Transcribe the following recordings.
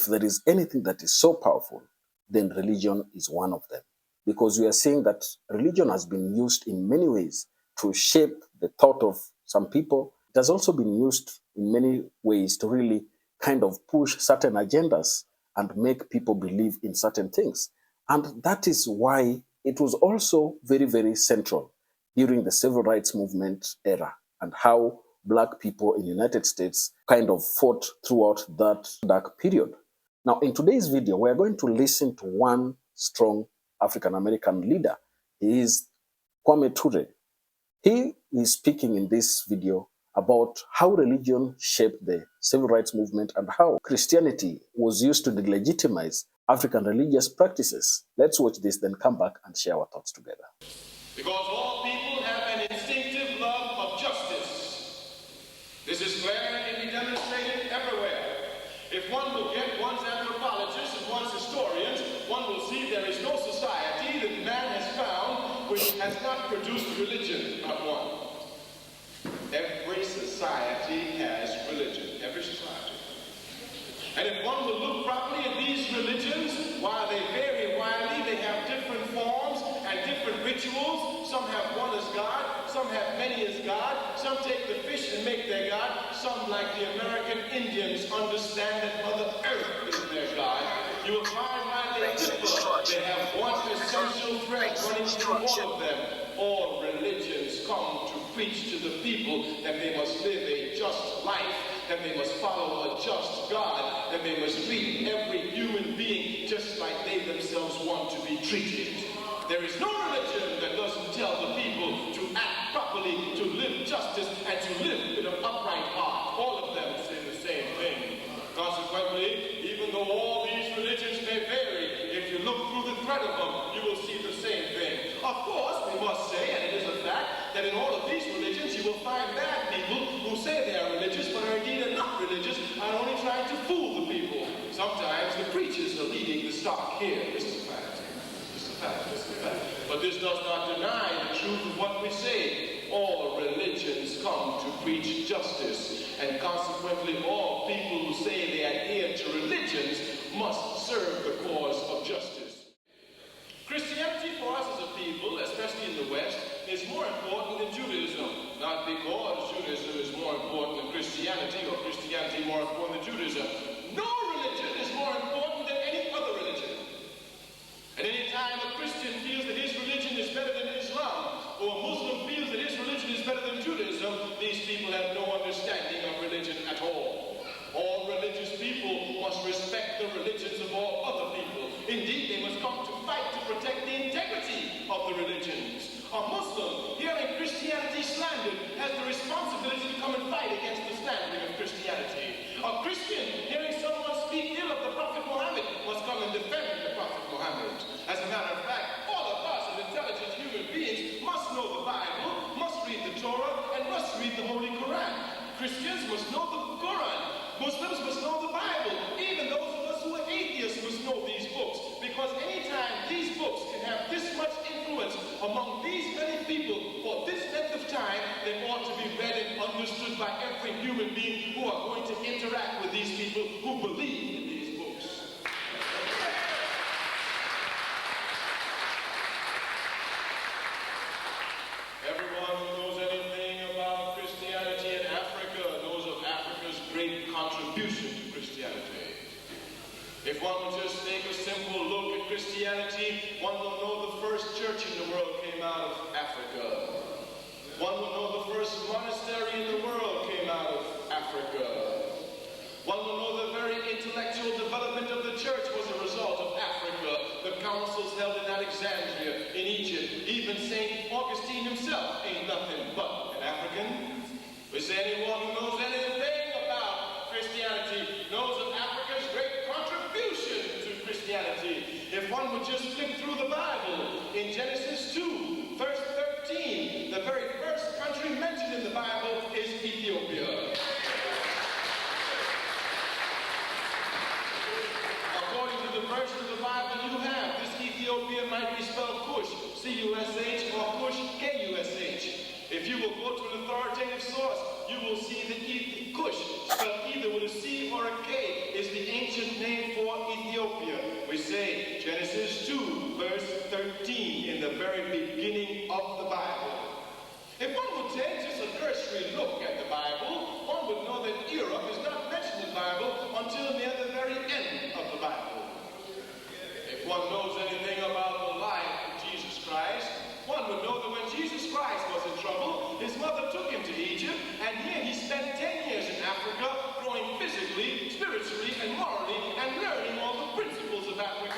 if there is anything that is so powerful, then religion is one of them. Because we are seeing that religion has been used in many ways to shape the thought of some people. It has also been used in many ways to really kind of push certain agendas and make people believe in certain things. And that is why it was also very, very central during the civil rights movement era and how Black people in the United States kind of fought throughout that dark period. Now, in today's video, we're going to listen to one strong African American leader. He is Kwame Ture. He is speaking in this video about how religion shaped the civil rights movement and how Christianity was used to delegitimize African religious practices. Let's watch this, then come back and share our thoughts together. Because all people have an instinctive love of justice. This is glaringly demonstrated everywhere. If one will get one's anthropologists and one's historians, one will see there is no society that man has found which has not produced religion, not one. Every society has religion, every society. And if one will look properly at these religions, while they vary widely, they have different forms and different rituals. Some have one as God, some have many as God, some take the fish and make their God, some, like the American Indians, understand that Mother Earth is their God. You will find why they differ. They have one essential thread running through all of them. All religions come to preach to the people that they must live a just life, that they must follow a just God, that they must treat every human being just like they themselves want to be treated. There is no religion that doesn't tell the people to act properly, to live justice, and to live with an upright heart. All of them say the same thing. Consequently, even though all these religions may vary, if you look through the thread of them, you will see the same thing. Of course, we must say, and it is a fact, that in all of these religions you will find bad people who say they are religious, but are indeed not religious, and only trying to fool the people. Sometimes the preachers are leading the stock here. This is a fact. This is a fact. This is a fact. But this does not deny the truth of what we say. All religions come to preach justice, and consequently all people who say they adhere to religions must serve the cause of justice. Christianity for us as a people, especially in the West, is more important than Judaism. Not because Judaism is more important than Christianity or Christianity more important than Judaism. No religion is more important than any other religion. At any time a Christian feels that his religion is better than Islam, or a Muslim feels that his religion is better than Judaism, these people have no understanding of religion at all. All religious people must respect the religions of all other people. Indeed, they must come to fight to protect the integrity of the religions. A Muslim, hearing Christianity slandered, has the responsibility to come and fight against the slandering of Christianity. A Christian, hearing someone speak ill of the Prophet Muhammad, must come and defend the Prophet Muhammad. As a matter of fact, all of us as intelligent human beings must know the Bible, must read the Torah, and must read the Holy Quran. Christians must know the Quran. Muslims must know the Bible. Even those of us who are atheists must know these books. Because anytime these books can have this much influence among these many people for this length of time, they ought to be read and understood by every human being who are going to interact with these people who believe in these books. Everyone who knows anything about Christianity in Africa knows of Africa's great contribution to Christianity. If one will just take a simple look at Christianity, one will know the first church in the world came out of Africa. One will know the first monastery in the world came out of Africa. One will know the very intellectual development of the church was a result of Africa. The councils held in Alexandria, in Egypt. Even St. Augustine himself ain't nothing but an African. We say anyone who knows anything about Christianity knows of Africa's great contribution to Christianity. If one would just flip through the Bible, in Genesis 2, verse 13, the very first country mentioned in the Bible is Ethiopia. According to the version of the Bible you have, this Ethiopia might be spelled Cush, C-U-S-H, or Cush, K-U-S-H. If you will go to an authoritative source, you will see that Cush, spelled either with a C or a K, is the ancient name for for Ethiopia. We say Genesis 2, verse 13, in the very beginning of the Bible. If one would take just a cursory look at the Bible, one would know that Europe is not mentioned in the Bible until near the very end of the Bible. If one knows anything about the life of Jesus Christ, one would know that when Jesus Christ was in trouble, his mother took him to Egypt, and here he spent 10 years in Africa, growing physically, spiritually, and morally, and learning all the principles of Africa.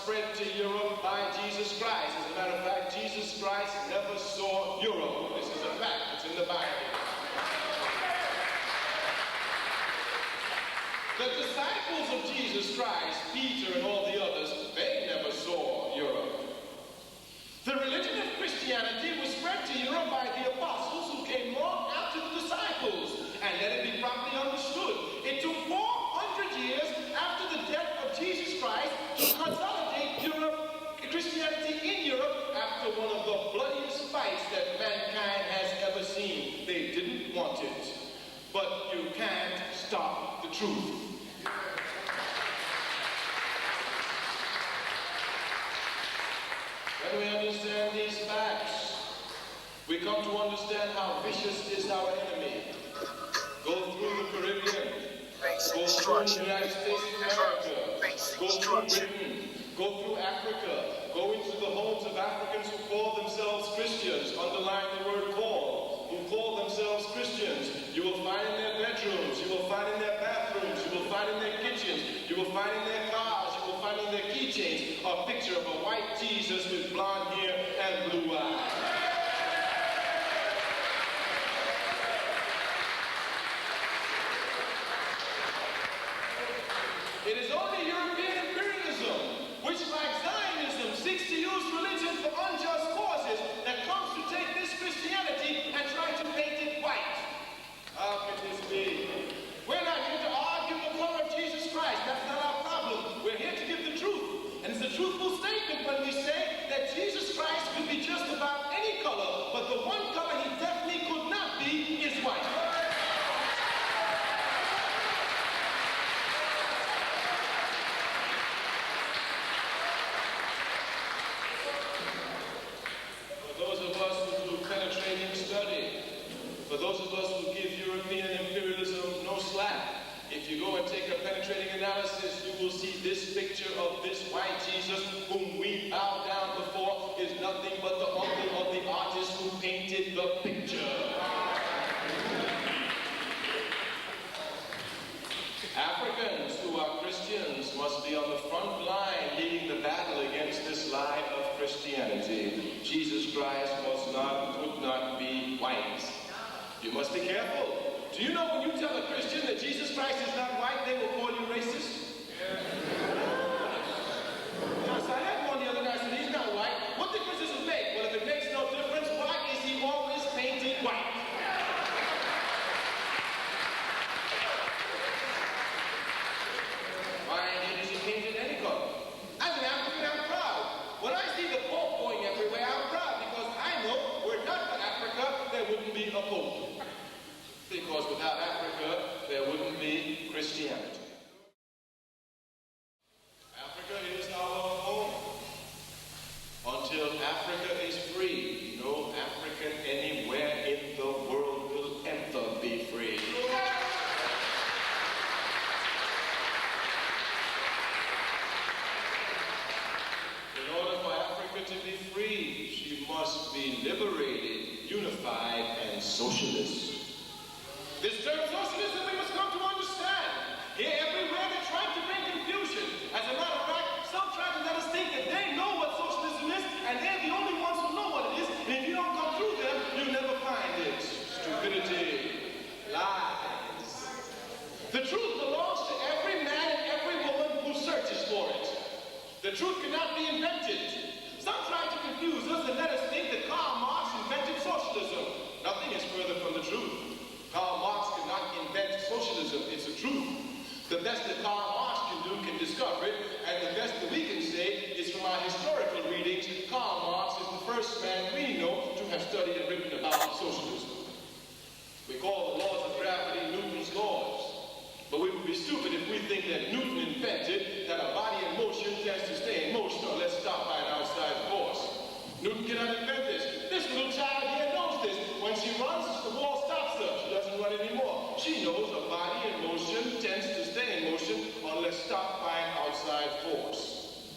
Spread to Europe by Jesus Christ. As a matter of fact, Jesus Christ never saw Europe. This is a fact. It's in the Bible. The disciples of Jesus Christ, Peter and all the others, they never saw Europe. The religion of Christianity was spread to Europe by the apostles who came long after the disciples. And let it be properly understood, it took 400 years after the death of Jesus Christ to consolidate Christianity in Europe after one of the bloodiest fights that mankind has ever seen. They didn't want it, but you can't stop the truth. When we understand these facts, we come to understand how vicious is our enemy. Go through the Caribbean, go through the United States of America, go through Britain, go through Africa, go into the homes of Africans who call themselves Christians, underline the word call, who call themselves Christians. You will find in their bedrooms, you will find in their bathrooms, you will find in their kitchens, you will find in their cars, you will find in their keychains a picture of a white Jesus with blonde hair and blue eyes. It is only European imperialism, which like Zionism seeks to use religion for unjust causes, that comes to take this Christianity and try to paint it white. How can this be? We're not here to argue the color of Jesus Christ. That's not our problem. We're here to give the truth. And it's a truthful statement when we say that Jesus Christ could be just about any color, but the one color he definitely could not be is white. For those of us who give European imperialism no slack, if you go and take a penetrating analysis, you will see this picture of this white Jesus whom we bow down before is nothing but the uncle of the artist who painted the picture. Africans who are Christians must be on the front line leading the battle against this lie of Christianity. Jesus Christ could not be white. You must be careful. Do you know when you tell a Christian that Jesus Christ is not white, they will call you racist? Yes, I had one the other night said he's not white. What difference does it make? Well, if it makes no difference, why is he always painted white? Why is he painted any color? As an African, I'm proud. When I see the Pope going everywhere, I'm proud because I know we're not for Africa, there wouldn't be a Pope. Because without Africa, there wouldn't be Christianity. Africa is our home. Until Africa is free, no African anywhere in the world will ever be free. In order for Africa to be free, she must be liberated, unified, and socialist. This term socialism we must come to understand. Here everywhere they're trying to bring confusion. As a matter of fact, some try to let us think that they know what socialism is, and they're the only ones who know what it is, and if you don't come through them, you'll never find it. Stupidity. Lies. The truth belongs to every man and every woman who searches for it. The truth cannot be invented. Some try to confuse us and let us think that Karl Marx invented socialism. Nothing is further from the truth. Karl Marx could not invent socialism. first man we know to have studied and written about socialism. We call the laws of gravity Newton's laws. But we would be stupid if we think that Newton invented that a body in motion tends to stay in motion unless stopped by an outside force. Newton cannot invent this. This little child here knows this. When she runs, the wall stops her. She doesn't run anymore. She knows a body in motion tends to stay in motion unless stopped by an outside force.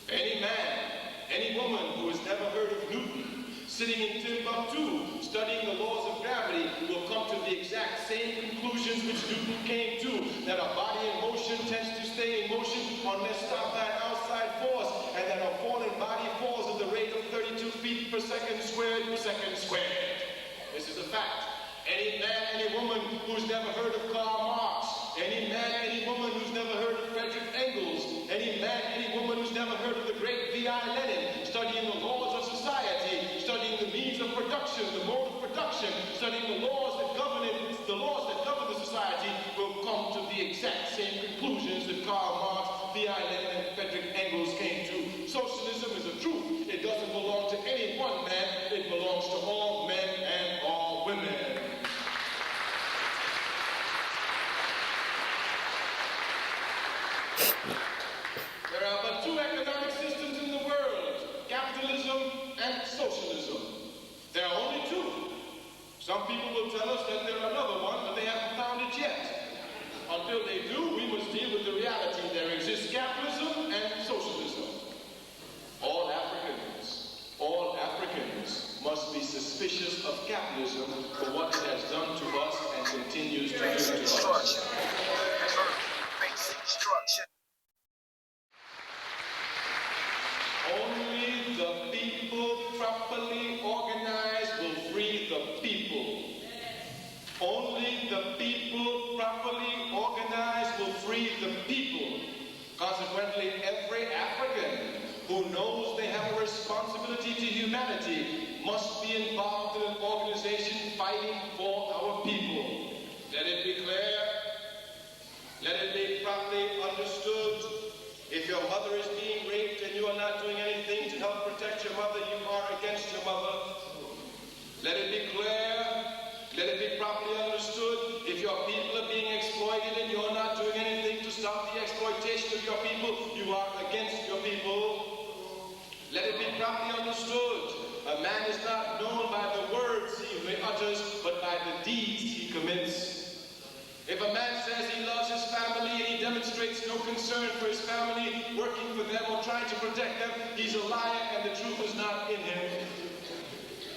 Any man, any woman who has never heard of Newton, sitting in Timbuktu, studying the laws of gravity, will come to the exact same conclusions which Newton came to, that a body in motion tends to stay in motion unless stopped by an outside force, and that a falling body falls at the rate of 32 feet per second squared per second squared. This is a fact. Any man, any woman who's never heard of Karl Marx, any man, any woman who's never heard of Frederick Engels, any man, any woman who's never heard of the great Wh.ytee Lenin, studying the laws of society, studying the means of production, the mode of production, studying the laws that govern it, the laws that govern the society, will come to the exact same conclusions that Karl Marx, Wh.ytee Lenin, and Frederick Engels came to. Socialism is a truth. It doesn't belong to any one man. It belongs to all men and all women. There are but two economic systems in the world, capitalism and socialism. There are only two. Some people will tell us that there are another one, but they haven't found it yet. Until they do, we must deal with the reality. There exists capitalism and socialism. All Africans must be suspicious of capitalism for what it has done to us and continues to do to us. Only the people properly organized will free the people. Only the people properly organized will free the people. Consequently, every African who knows they have a responsibility to humanity must be involved in an organization fighting for our people. Let it be clear. Let it be properly understood. If your mother is being raped and you are not doing anything to help protect your mother, you are against your mother. Let it be clear. Let it be properly understood. If your people are being exploited and you're not doing anything to stop the exploitation of your people, you are against your people. Let it be properly understood. A man is not known by the words he utters, but by the deeds he commits. If a man says he loves his family and he demonstrates no concern for his family, working for them or trying to protect them, he's a liar and the truth is not in him.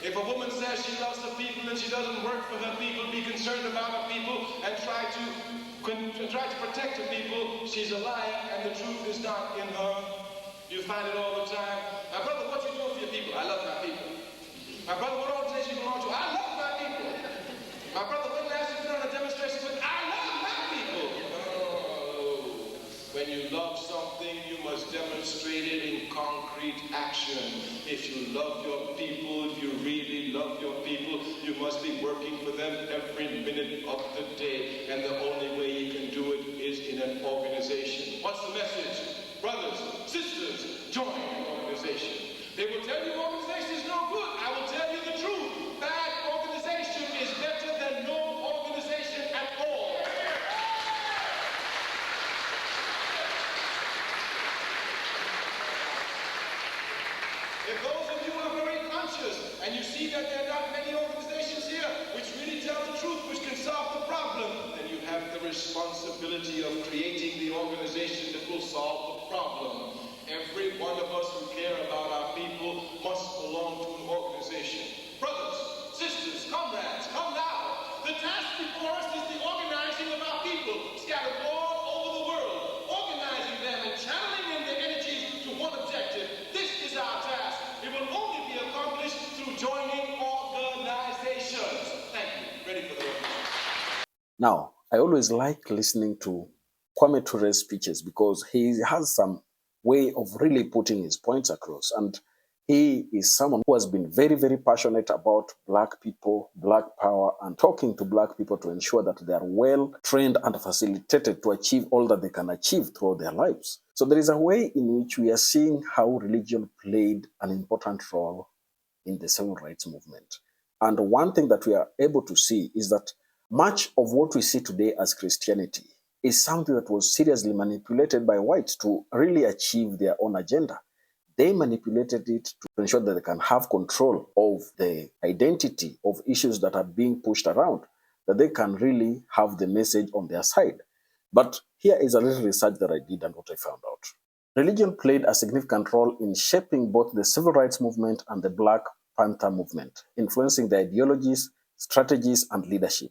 If a woman says she loves her people and she doesn't work for her people, be concerned about her people, and try to protect her people, she's a liar and the truth is not in her. You find it all the time. My brother, what you doing for your people? I love my people. My brother, what organization you belong to? I love my people. My brother, when last you been on a demonstration with? I love my people. Oh, when you love something, you must demonstrate it in concrete action. If you love your people, if you really love your people, you must be working for them every minute of the day. And the only way you can do it is in an organization. What's the message? Brothers, sisters, join an organization. They will tell you organization is no good. I will tell you the truth. Bad organization is better than no organization at all. If those of you are very conscious and you see that there are not many organizations here which really tell the truth, which can solve the problem, then you have the responsibility of creating the organization that will solve the problem. Every one of us who care about our people must belong to an organization. Brothers, sisters, comrades, come now. The task before us is the organizing of our people, scattered all over the world, organizing them and channeling in their energies to one objective. This is our task. It will only be accomplished through joining organizations. Thank you. Ready for the work. Now, I always like listening to Kwame Ture's speeches because he has some way of really putting his points across. And he is someone who has been very, very passionate about Black people, Black power, and talking to Black people to ensure that they are well trained and facilitated to achieve all that they can achieve throughout their lives. So there is a way in which we are seeing how religion played an important role in the civil rights movement. And one thing that we are able to see is that much of what we see today as Christianity is something that was seriously manipulated by whites to really achieve their own agenda. They manipulated it to ensure that they can have control of the identity of issues that are being pushed around, that they can really have the message on their side. But here is a little research that I did and what I found out. Religion played a significant role in shaping both the civil rights movement and the Black Panther movement, influencing their ideologies, strategies, and leadership.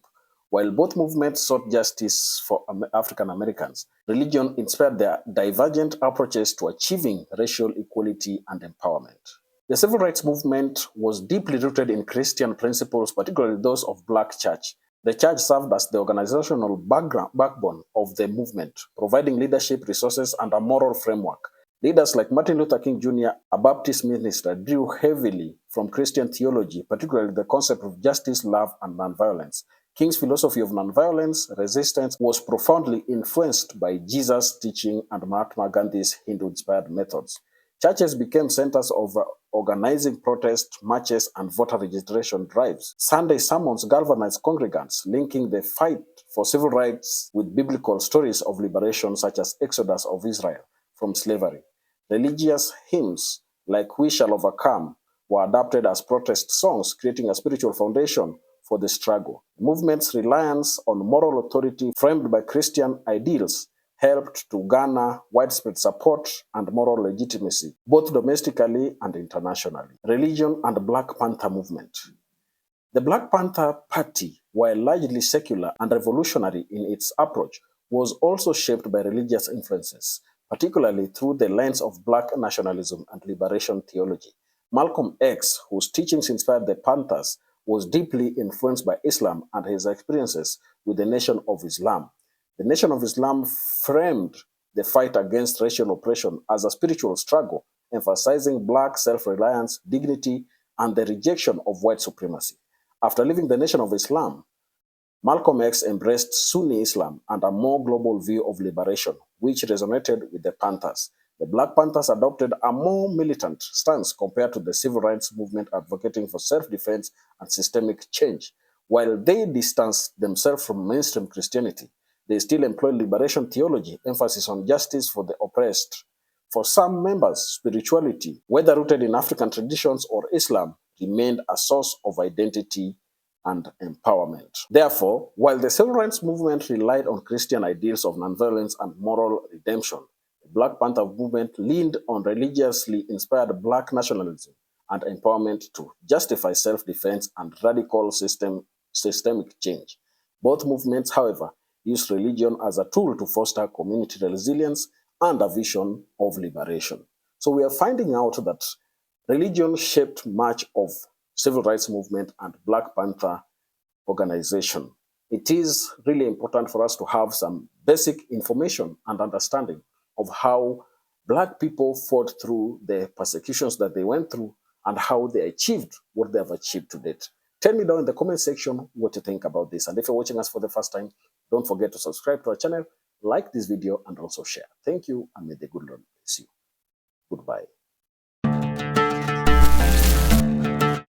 While both movements sought justice for African Americans, religion inspired their divergent approaches to achieving racial equality and empowerment. The civil rights movement was deeply rooted in Christian principles, particularly those of Black church. The church served as the organizational backbone of the movement, providing leadership, resources, and a moral framework. Leaders like Martin Luther King Jr., a Baptist minister, drew heavily from Christian theology, particularly the concept of justice, love, and nonviolence. King's philosophy of nonviolence resistance was profoundly influenced by Jesus' teaching and Mahatma Gandhi's Hindu-inspired methods. Churches became centers of organizing protest marches and voter registration drives. Sunday sermons galvanized congregants, linking the fight for civil rights with biblical stories of liberation such as Exodus of Israel from slavery. Religious hymns like We Shall Overcome were adapted as protest songs, creating a spiritual foundation for the struggle. The movement's reliance on moral authority framed by Christian ideals helped to garner widespread support and moral legitimacy, both domestically and internationally. Religion and the Black Panther movement. The Black Panther Party, while largely secular and revolutionary in its approach, was also shaped by religious influences, particularly through the lens of Black nationalism and liberation theology. Malcolm X, whose teachings inspired the Panthers, was deeply influenced by Islam and his experiences with the Nation of Islam. The Nation of Islam framed the fight against racial oppression as a spiritual struggle, emphasizing Black self-reliance, dignity, and the rejection of white supremacy. After leaving the Nation of Islam, Malcolm X embraced Sunni Islam and a more global view of liberation, which resonated with the Panthers. The Black Panthers adopted a more militant stance compared to the civil rights movement advocating for self-defense and systemic change. While they distanced themselves from mainstream Christianity, they still employed liberation theology, emphasis on justice for the oppressed. For some members, spirituality, whether rooted in African traditions or Islam, remained a source of identity and empowerment. Therefore, while the civil rights movement relied on Christian ideals of nonviolence and moral redemption, the Black Panther movement leaned on religiously inspired Black nationalism and empowerment to justify self-defense and radical systemic change. Both movements, however, used religion as a tool to foster community resilience and a vision of liberation. So we are finding out that religion shaped much of civil rights movement and Black Panther organization. It is really important for us to have some basic information and understanding of how Black people fought through the persecutions that they went through and how they achieved what they have achieved to date. Tell me down in the comment section what you think about this. And if you're watching us for the first time, don't forget to subscribe to our channel, like this video, and also share. Thank you, and may the good Lord bless you. Goodbye.